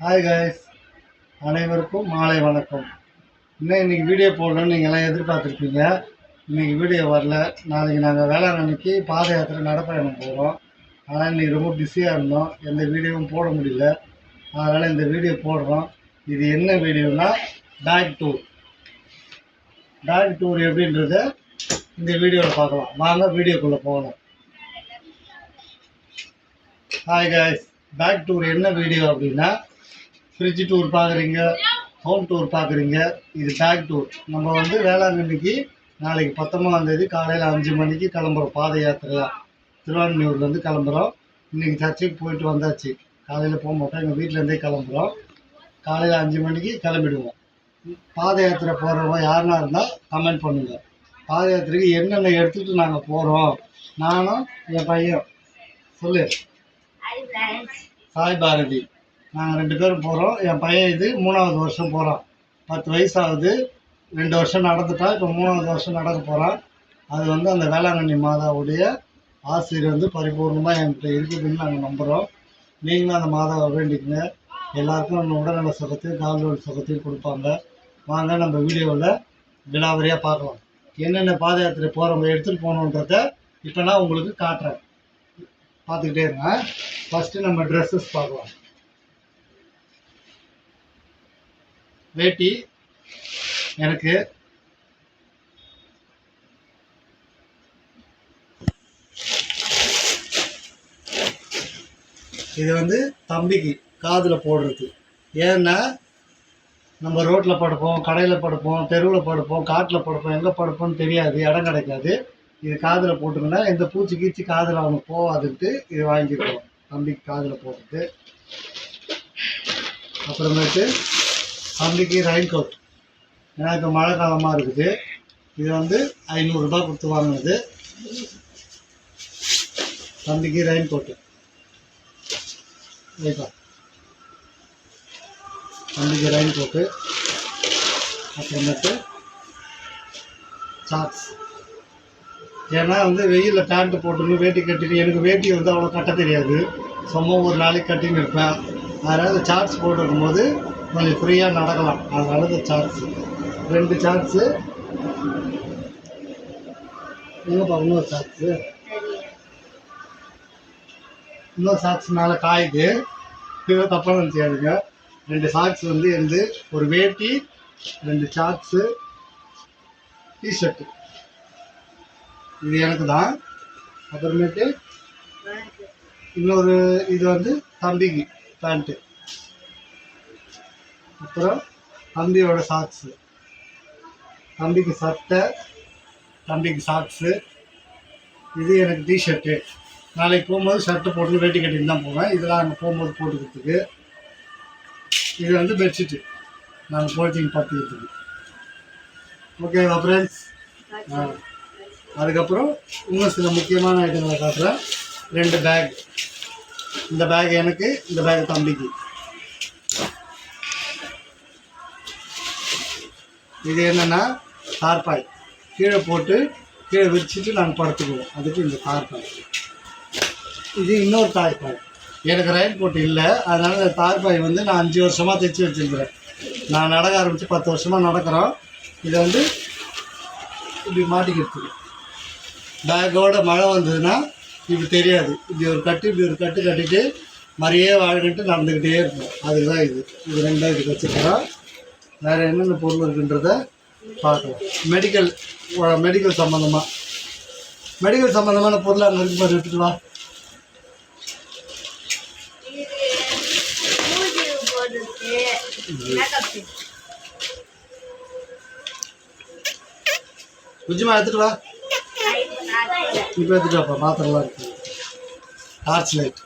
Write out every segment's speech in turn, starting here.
Hi guys, அனைவருக்கும் மாலை வணக்கம். இன்றைக்கி வீடியோ போடணும்னு நீங்கள்லாம் எதிர்பார்த்துருப்பீங்க. இன்றைக்கி வீடியோ வரல. நாளைக்கு நாங்கள் வேளாங்கண்ணிக்கு பாத யாத்திரை நடைப்பயணம் போகிறோம். ஆனால் இன்றைக்கி ரொம்ப பிஸியாக இருந்தோம், எந்த வீடியோவும் போட முடியல. அதனால் இந்த வீடியோ போடுறோம். இது என்ன வீடியோனா பேக் டூர் எப்படின்றத இந்த வீடியோவில் பார்க்கலாம். வாங்க வீடியோக்குள்ளே போகலாம். ஹாய் காய்ஸ், பேக் டூர் என்ன வீடியோ அப்படின்னா, ஃப்ரிட்ஜ் டூர் பார்க்குறீங்க, ஹோம் டூர் பார்க்குறீங்க, இது பேக் டூர். நம்ம வேளாங்கண்ணிக்கு நாளைக்கு 19ஆம் தேதி காலையில் 5 மணிக்கு கிளம்புறோம். பாத யாத்திரையாக திருவான்மியூர்லேருந்து கிளம்புறோம். இன்றைக்கி சர்ச்சுக்கு போயிட்டு வந்தாச்சு. காலையில் போக மாட்டோம், எங்கள் வீட்டிலேருந்தே கிளம்புறோம். காலையில் 5 மணிக்கு கிளம்பிடுவோம். பாத யாத்திரை போகிறவங்க யாருன்னா இருந்தால் கமெண்ட் பண்ணுங்கள். பாத யாத்திரைக்கு என்னென்ன எடுத்துகிட்டு நாங்கள் போகிறோம். நானும் என் பையன் சொல்லு சாய் பாரதி, நாங்கள் 2 பேரும் போகிறோம். என் பையன் இது 3வது வருஷம் போகிறான். 10 வயசாகுது. 2 வருஷம் நடந்துட்டான். இப்போ 3வது வருஷம் நடக்க போகிறான். அது அந்த வேளாங்கண்ணி மாதாவுடைய ஆசிரியர் பரிபூர்ணமாக என்கிட்ட இருக்குதுன்னு நாங்கள் நம்புகிறோம். நீங்களும் அந்த மாதாவை வேண்டிக்குங்க. எல்லாருக்கும் நம்ம உடல்நல சுகத்தையும் கால்நடை சுகத்தையும் கொடுப்பாங்க. வாங்க நம்ம வீடியோவில் விலாவரியாக பார்க்கலாம். என்னென்ன பாத யாத்திரை போகிறவங்க எடுத்துகிட்டு போகணுன்றத இப்போ நான் உங்களுக்கு காட்டுறேன். பார்த்துக்கிட்டே இருங்க. ஃபஸ்ட்டு நம்ம ட்ரெஸ்ஸஸ் பார்க்கலாம். வேட்டி எனக்கு இது தம்பிக்கு காதில் போடுறது. ஏன்னா நம்ம ரோட்டில் படுப்போம், கடையில் படுப்போம், தெருவில் படுப்போம், காட்டில் படுப்போம், எங்கே படுப்போம்னு தெரியாது, இடம் கிடைக்காது. இது காதில் போட்டுங்கன்னா எந்த பூச்சி கீச்சி காதில் அவனுக்கு போகாதுன்ட்டு இது வாங்கிக்கிறோம். தம்பிக்கு காதில் போடுறது. அப்புறமேட்டு தம்பிக்கு ரெயின் கோட். ஏன்னா இப்போ மழை காலமாக இருக்குது. இது 500 ரூபாய் கொடுத்து வாங்கினது. தம்பிக்கு ரெயின் கோட்டு வைப்பா. தம்பிக்கு ரெயின் கோட்டு. அப்புறமேட்டு சாக்ஸ். ஏன்னா வெயிலில் பேண்ட்டு போட்டுன்னு வேட்டி கட்டின்னு, எனக்கு வேட்டி அவ்வளோ கட்ட தெரியாது. சும்மா ஒரு நாளைக்கு கட்டின்னு இருப்பேன். அதனால் சார்ட்ஸ் போட்டுருக்கும் போது கொஞ்சம் ஃப்ரீயாக நடக்கலாம். அதனால இந்த சார்ட்ஸு 2 சார்ட்ஸு. எங்கப்பா இன்னொரு சாக்ஸு? இன்னொரு சாக்ஸ் மேலே காயுது. இதை தப்பாக நினச்சிக்காதுங்க. 2 சாக்ஸ் இருந்து ஒரு வேட்டி, 2 சாக்ஸு, டிஷர்ட்டு. இது எனக்கு தான். அப்புறமேட்டு இன்னொரு இது தம்பிக்கு பேண்ட்டு. அப்புறம் தம்பியோட சாக்ஸு, தம்பிக்கு சட்டை, தம்பிக்கு சாக்ஸு. இது எனக்கு டிஷர்ட்டு. நாளைக்கு போகும்போது ஷர்ட்டு போட்டு வேட்டி கட்டின்னு தான் போவேன். இதெல்லாம் அங்கே போகும்போது போட்டுக்கிறதுக்கு. இது பெட்ஷீட்டு நாங்கள் கோச்சிங் பார்த்துக்கிறதுக்கு. ஓகேவா ஃப்ரெண்ட்ஸ்? அதுக்கப்புறம் இன்னும் சில முக்கியமான ஐட்டங்களை காட்டுறேன். 2 பேக். இந்த பேக் எனக்கு, இந்த பேக் தம்பிக்கு. இது என்னென்னா தார்பாய். கீழே போட்டு கீழே விரிச்சிட்டு நாங்கள் படுத்துக்குவோம். அதுக்கு இந்த தார்பாய். இது இன்னொரு தார்பாய். எனக்கு ரெயின் கோட் இல்லை, அதனால் இந்த தார்பாய் நான் 5 வருஷமாக தைச்சி வச்சுருக்கிறேன். நான் நடக்க ஆரம்பித்து 10 வருஷமாக நடக்கிறோம். இதை இப்படி மாட்டிக்கிறதுக்கு. பேக்கோட மழை வந்ததுன்னா இப்படி தெரியாது. இப்படி ஒரு கட்டு கட்டிட்டு மறையே வாழ்ந்துட்டு நடந்துக்கிட்டே இருக்கும். அதுக்கு தான் இது 2 இதுக்கு வச்சுக்கிறோம். வேறு என்னென்ன பொருள் இருக்குன்றத பார்க்கலாம். மெடிக்கல் சம்மந்தமான பொருள் அங்கே இருக்கு பாரு, எடுத்துட்டு வா. குஜிமா எடுத்துட்டு வா. இப்போ எடுத்துட்டு வாப்பா. மாத்திரலாம் இருக்குது. டார்ச் லைட்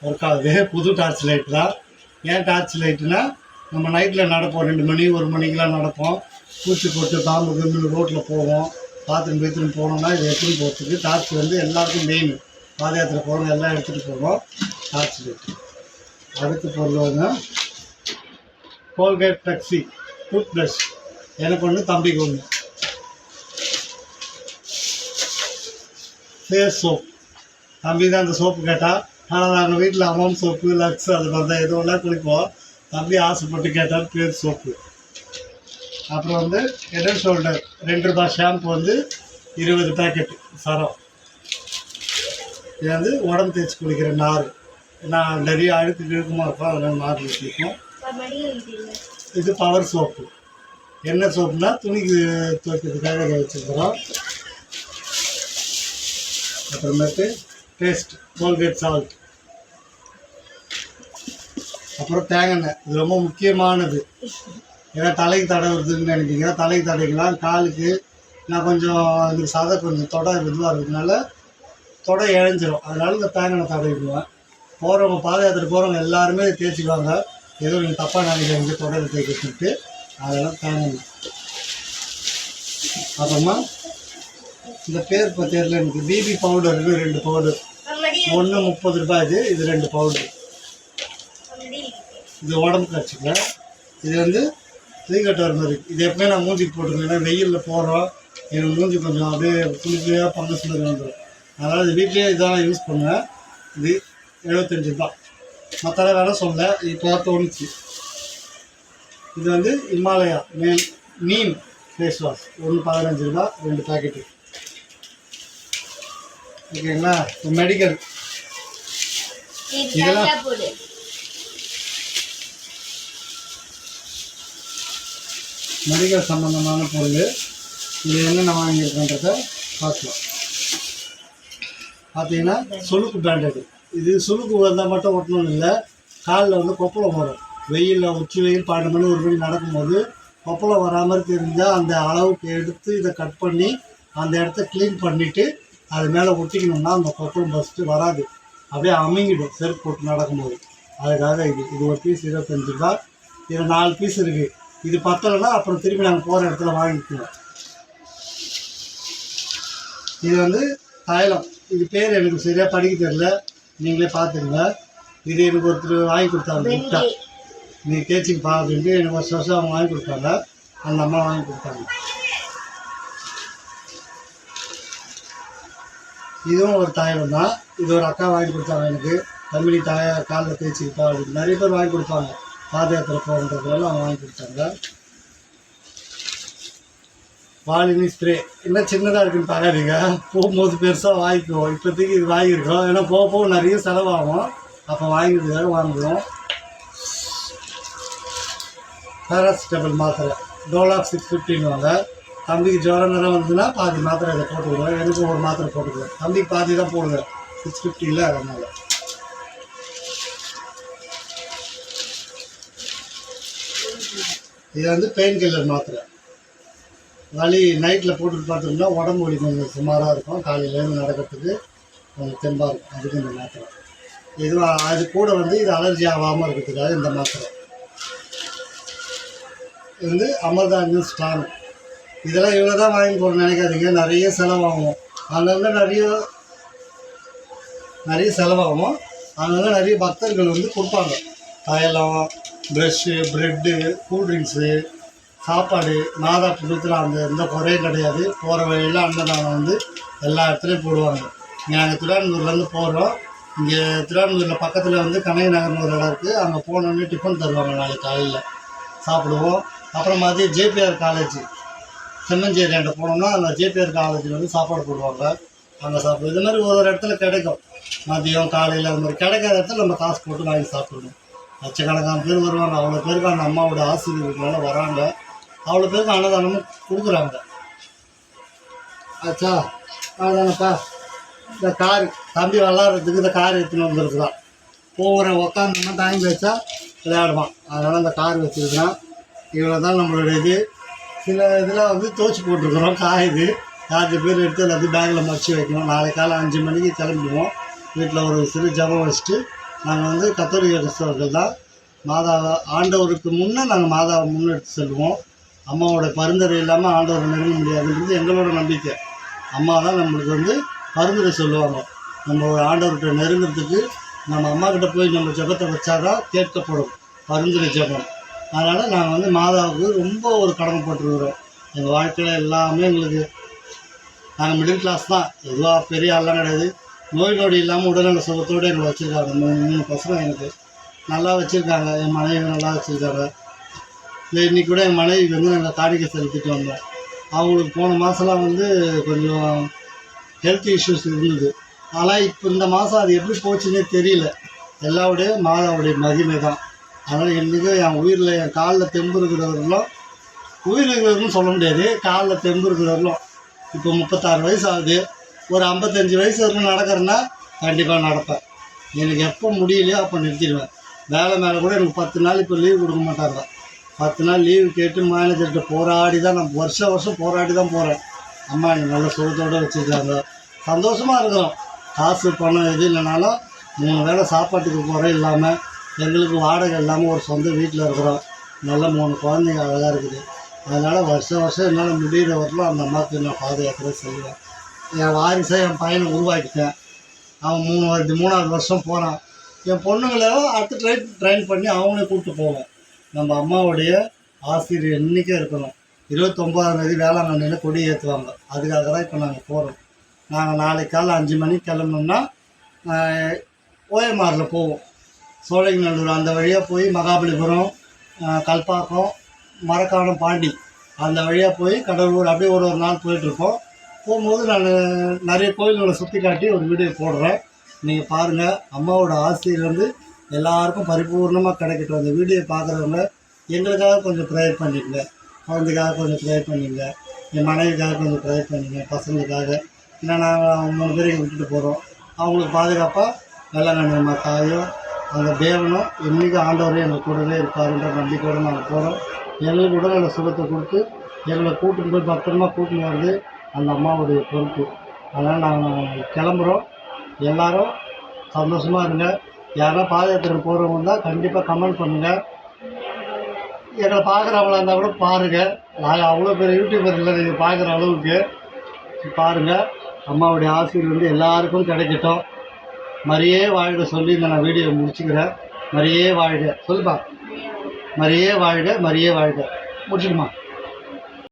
ஒர்க் ஆகுது. புது டார்ச் லைட் தான். ஏன் டார்ச் லைட்டுனா, நம்ம நைட்டில் நடப்போம். 2 மணி 1 மணிக்கெலாம் நடப்போம். பூச்சி போட்டு பாம்பு கம்பி ரோட்டில் போவோம். பாத்ரூம் போனோம்னா இது எப்படி போகிறதுக்கு டார்ச் எல்லாருக்கும் மெயின். பாத யாத்திரை போகிறவங்க எல்லாம் எடுத்துகிட்டு போவோம் டார்ச் லைட்டு. அடுத்த பொருள் கோல்கேட் ஃப்ளெக்ஸி டூத் ப்ரஷ். எனக்கு ஒன்று, தம்பிக்கு ஒன்று. Face soap. தம்பி தான் அந்த சோப்பு கேட்டால் ஆனால் நாங்கள் வீட்டில் அம்மாம் சோப்பு, லக்ஸ் அது மாதிரி தான் எது ஒன்றா குளிப்போம். தம்பி ஆசைப்பட்டு கேட்டால் பேர் சோப்பு. அப்புறம் வந்து ஹெட் அண்ட் ஷோல்டர் ₹2 ஷாம்பு வந்து 20 பேக்கெட் சரம். இது வந்து உடம்பு தேய்ச்சி குளிக்கிற நார். நான் நிறைய அழுக்கு இருக்குமா இருக்கும், அதனால் நார் குளிக்கும். இது பவர் சோப்பு. என்ன சோப்புனா துணிக்கு துவைக்கிறதுக்காக இதை வச்சுருக்கிறோம். அப்புறமேட்டு பேஸ்ட், கோல்கேட் சால்ட். அப்புறம் தேங்காய் எண்ணெய். இது ரொம்ப முக்கியமானது. ஏன்னா தலைக்கு தடவுறதுன்னு நினைக்கிங்க, தலைக்கு தடவிக்கலாம். காலுக்கு நான் கொஞ்சம் இதுக்கு சதை கொஞ்சம் தொடை இதுவாக இருக்கிறதுனால தொடை இழைஞ்சிரும். அதனால இந்த தேங்காய் எண்ணெய் தடவிடுவேன். போகிறவங்க பாத யாத்திரை போகிறவங்க எல்லாருமே தேய்ச்சிக்குவாங்க. ஏதோ நீங்கள் தப்பாக நினைக்கிறீங்க தொடையில் தேய்க்கிட்டு, அதெல்லாம் தேங்காய் எண்ணெய். அப்புறமா இந்த பேர் இப்போ தெரியல எனக்கு. பிபி பவுடர் இருக்குது 2 பவுடர். ஒன்று ₹30 இது 2 பவுடர். இது உடம்புக்கு வச்சுக்கல. இது வந்து சீக்கட்டு வர மாதிரி. இது எப்பவுமே நான் மூஞ்சிக்கு போட்டுருக்கேன். ஏன்னா வெயிலில் போகிறோம், எனக்கு மூஞ்சி கொஞ்சம் அப்படியே குளிக்கையாக பங்கஸ் மாதிரி வந்துடும். அதனால் இது வீட்லேயே இதெல்லாம் யூஸ் பண்ணுவேன். இது ₹75. மற்ற வேலை சொல்ல இப்போ தோணுச்சு. இது வந்து இமாலயா நீம் ஃபேஸ் வாஷ். ஒன்று ₹15, 2 பேக்கெட்டு. ஓகேங்களா. மெடிக்கல் இதெல்லாம் மெடிக்கல் சம்மந்தமான பொருள். இது என்னென்ன வாங்கியிருக்கன்றதை பார்க்கலாம். பார்த்தீங்கன்னா சுளுக்கு பேண்டடு. இது சுளுக்கு வந்தால் மட்டும் ஒட்டணும்னு இல்லை, காலில் வந்து கொப்பளம் வரும். வெயிலில் உச்சி வெயில் 12 மணி 1 மணி நடக்கும்போது கொப்பளம் வராமல் தெரிஞ்சால் அந்த அளவுக்கு எடுத்து இதை கட் பண்ணி அந்த இடத்த க்ளீன் பண்ணிவிட்டு அது மேலே ஒட்டிக்கணும்னா அந்த கொப்பளம் ஃபஸ்ட்டு வராது, அப்படியே அமுங்கிடும் செருப்பு போட்டு நடக்கும்போது. அதுக்காக இது ஒரு பீஸ் ₹25. இதில் 4 பீஸ் இருக்குது. இது பத்தலைன்னா அப்புறம் திருப்பி நாங்கள் போகிற இடத்துல வாங்கிக்குவோம். இது வந்து தைலம். இது பேர் எனக்கு சரியாக படிக்க தெரியல, நீங்களே பார்த்துங்க. இது எனக்கு ஒருத்தர் வாங்கி கொடுத்தாங்க. கிஃப்டா நீ தேய்ச்சிக்கு அப்படின்ட்டு எனக்கு வருஷம் அவங்க வாங்கி கொடுத்தாங்க. அந்த அம்மா வாங்கி கொடுத்தாங்க. இதுவும் ஒரு தைலம் தான். இது ஒரு அக்கா வாங்கி கொடுத்தாங்க எனக்கு. தம்பி காலில் தேய்ச்சிக்கிட்டா அப்படின்னு நிறைய பேர் வாங்கி கொடுப்பாங்க. பாத யாத்திரை போகிறதுனால அவங்க வாங்கி கொடுத்தாங்க. வாலினி ஸ்ப்ரே. என்ன சின்னதாக இருக்குன்னு பார்க்காதீங்க, போகும்போது பெருசாக வாங்கிக்குவோம். இப்போதைக்கு இது வாங்கியிருக்கோம். ஏன்னா போக போக நிறைய செலவாகும். அப்போ வாங்கிக்கிறதுக்காக வாங்குவோம். பேராசிட்டமல் மாத்திரை டோலாக் 650 தம்பிக்கு ஜுரம் நேரம் வந்ததுன்னா பாதி மாத்திரை இதை போட்டுக்குவேன். எனக்கும் ஒரு மாத்திரை போட்டுக்குவேன். தம்பிக்கு பாதி தான் போடுவேன், 650 அதனால். இது வந்து பெயின் கில்லர் மாத்திரை. வலி நைட்டில் போட்டுட்டு பார்த்தோம்னா உடம்பு வலி கொஞ்சம் சுமாராக இருக்கும், காலையிலேருந்து நடக்கிறதுக்கு கொஞ்சம் தெம்பாக இருக்கும். அதுக்கு இந்த மாத்திரை. இது அது கூட வந்து இது அலர்ஜி ஆகாமல் இருக்கிறதுக்காக இந்த மாத்திரை. இது வந்து அமர்தானியம் ஸ்ட்ராங். இதெல்லாம் இவ்வளோ தான் வாங்கி போடணும்னு நினைக்காதீங்க, நிறைய செலவாகும். அங்கங்கே நிறைய செலவாகும். அங்கங்கே நிறைய பக்தர்கள் வந்து கொடுப்பாங்க. தைலம், ப்ரெஷ்ஷு, ப்ரெட்டு, கூல்ட்ரிங்க்ஸு, சாப்பாடு. மாதா புத்தத்தில் அந்த எந்த குறையும் கிடையாது. போகிற வழியில் அன்னதானம் வந்து எல்லா இடத்துலையும் போடுவாங்க. நாங்கள் திருவான்மூர்லேருந்து போகிறோம். இங்கே திருவான்மூரில் பக்கத்தில் வந்து கனக நகர்னு ஒரு இடம் இருக்குது. அங்கே போனோடனே டிஃபன் தருவாங்க நாளைக்கு காலையில் சாப்பிடுவோம். அப்புறம் மதியம் ஜேபிஆர் காலேஜ் செம்மஞ்சேரியாண்ட போனோம்னா அந்த ஜேபிஆர் காலேஜில் வந்து சாப்பாடு போடுவாங்க, அங்கே சாப்பிடுவோம். இது மாதிரி ஒரு இடத்துல கிடைக்கும். மதியம் காலையில் அது மாதிரி கிடைக்காத இடத்துல நம்ம காசு போட்டு வாங்கி சாப்பிடணும். லட்சக்கணக்கான பேர் வருவாங்க. அவ்வளோ பேருக்கு அந்த அம்மாவோட ஆசீர்வாதத்தினால வராங்க. அவ்வளோ பேருக்கு அன்னதானமும் கொடுக்குறாங்க. ஆச்சா அதுதானப்பா. இந்த கார் தம்பி விளாட்றதுக்கு இந்த கார் எடுத்துன்னு வந்துருக்குறான். போகிற உக்காந்தோம்னா டைம் வச்சா விளையாடுவான். அதனால் அந்த கார் வச்சுருக்குறான். இவ்வளோ தான் நம்மளோட இது. சில இதில் வந்து துவச்சி போட்டிருக்குறோம் காயுது. 5 பேர் எடுத்து எல்லாத்தையும் பேக்கில் மடிச்சு வைக்கணும். நாளைக்கு காலை 5 மணிக்கு கிளம்பிடுவோம். வீட்டில் ஒரு சிறு ஜபம் வச்சுட்டு நாங்கள் வந்து கத்தோலிக்க கிறிஸ்தவர்கள் தான். மாதாவை ஆண்டவருக்கு முன்னே நாங்கள் மாதாவை முன்னெடுத்து செல்வோம். அம்மாவோட பரிந்துரை இல்லாமல் ஆண்டவரை நெருங்க முடியாதுன்றது எங்களோட நம்பிக்கை. அம்மா தான் நம்மளுக்கு வந்து பரிந்துரை சொல்லுவாங்க. நம்ம ஆண்டவர்கிட்ட நெருங்கிறதுக்கு நம்ம அம்மாக்கிட்ட போய் நம்ம ஜபத்தை வச்சாதான் கேட்கப்படும் பரிந்துரை ஜபம். அதனால் நாங்கள் வந்து மாதாவுக்கு ரொம்ப ஒரு கடமைப்பட்டுருக்குறோம். எங்கள் வாழ்க்கையில் எல்லாமே எங்களுக்கு நாங்கள் மிடில் கிளாஸ் தான், எதுவாக பெரிய ஆள்லாம் கிடையாது. நோய் நொடி இல்லாமல் உடல்நல சுகத்தோடு எங்களை வச்சுருக்காங்க. 3 பசங்க எனக்கு நல்லா வச்சுருக்காங்க. என் மனைவி நல்லா வச்சுருக்காங்க. இல்லை இன்றைக்கி கூட என் மனைவிக்கு வந்து நாங்கள் காணிக்கை செலுத்திட்டு வந்தோம். அவங்களுக்கு போன மாதம்லாம் வந்து கொஞ்சம் ஹெல்த் இஷ்யூஸ் இருந்தது. ஆனால் இப்போ இந்த மாதம் அது எப்படி போச்சுன்னே தெரியல. எல்லாருடைய மாதாவுடைய மகிமை தான். அதனால் என்றைக்கும் என் உயிரில் என் காலில் தெம்பு இருக்கிறவர்களும், உயிர் இருக்கிறவர்களும் சொல்ல முடியாது, காலில் தெம்பு இருக்கிறவர்களும். இப்போ 36 வயசு ஆகுது. ஒரு 55 வயசு வரைக்கும் நடக்கிறேன்னா கண்டிப்பாக நடப்பேன். எனக்கு எப்போ முடியலையோ அப்போ நிறுத்திடுவேன். வேலை மேலே கூட எனக்கு 10 நாள் இப்போ லீவ் கொடுக்க மாட்டாங்க. 10 நாள் லீவு கேட்டு மேனேஜர்கிட்ட போராடி தான் நான் வருஷம் போராடி தான் போகிறேன். அம்மா எனக்கு நல்ல சுகத்தோடு வச்சுருக்காங்க, சந்தோஷமாக இருக்கிறோம். காசு பணம் எது இல்லைனாலும் 3 வேளை சாப்பாட்டுக்கு குறை இல்லாமல், எங்களுக்கு வாடகை இல்லாமல் ஒரு சொந்த வீட்டில் இருக்கிறோம். நல்ல 3 குழந்தைங்க அழகாக இருக்குது. அதனால் வருஷம் என்னால் முடிகிற வரலும் அந்த அம்மாவுக்கு நான் பாதுகாக்கிறத சொல்லுவேன். என் வாரிசை என் பையனை உருவாக்கிட்டேன். அவன் 3வது வருஷம் போகிறான். என் பொண்ணுங்களையும் அடுத்து ட்ரெயின் பண்ணி அவங்களே கூப்பிட்டு போவேன். நம்ம அம்மாவுடைய ஆசிரியர் என்றைக்கே இருக்கணும். 29ஆம் தேதி வேளாங்கண்ணியில் கொடி ஏற்றுவாங்க. அதுக்காக தான் இப்போ நாங்கள் போகிறோம். நாங்கள் நாளைக்கு காலைல 5 மணிக்கு கிளம்புனோம்னா ஓஎம்ஆரில் போவோம். சோழகிநல்லூர் அந்த வழியாக போய் மகாபலிபுரம், கல்பாக்கம், மரக்காணம், பாண்டி அந்த வழியாக போய் கடலூர் அப்படியே ஒரு நாள் போயிட்டுருப்போம். போகும்போது நான் நிறைய கோயில்களை சுற்றி காட்டி ஒரு வீடியோ போடுறேன். நீங்கள் பாருங்கள். அம்மாவோட ஆசையில் வந்து எல்லாருக்கும் பரிபூர்ணமாக கிடைக்கட்டும். அந்த வீடியோ பார்க்குறவங்க எங்களுக்காக கொஞ்சம் ப்ரேயர் பண்ணிக்கங்க. குழந்தைக்காக கொஞ்சம் ப்ரேயர் பண்ணிங்க. என் மனைவிக்காக கொஞ்சம் ப்ரேயர் பண்ணிங்க. பசங்களுக்காக. ஏன்னா நாங்கள் 3 பேரையும் விட்டுட்டு போகிறோம். அவங்களுக்கு பாதுகாப்பாக வேளாங்கண்ணி அம்மா தாயும் அந்த தேவனும் என்றைக்கும் ஆண்டவரையும் எங்கள் கூடவே இருப்பாருன்ற நம்பிக்கையோடு நாங்கள் போகிறோம். எங்களுக்கு உடல்நல சுகத்தை கொடுத்து எங்களை கூட்டிட்டு போய் பத்திரமா கூட்டின்னு வருது அந்த அம்மாவுடைய பொறுப்பு. அதனால் நாங்கள் கிளம்புறோம். எல்லோரும் சந்தோஷமாக இருங்க. யாரா பாதயாத்திரை போகிறவங்க இருந்தால் கண்டிப்பாக கமெண்ட் பண்ணுங்கள். எங்களை பார்க்குறவங்களா இருந்தால் கூட பாருங்கள். நாங்கள் அவ்வளோ பெரிய யூடியூபர் இல்லை, நீங்கள் பார்க்குற அளவுக்கு பாருங்கள். அம்மாவுடைய ஆசீர்வாதம் வந்து எல்லாருக்கும் கிடைக்கட்டும். மரியே வாழ்க சொல்லி நான் வீடியோ முடிச்சுக்கிறேன். மரியே வாழ்க சொல்லுப்பா. மரியே வாழ்க, மரியே வாழ்க முடிச்சுக்குமா.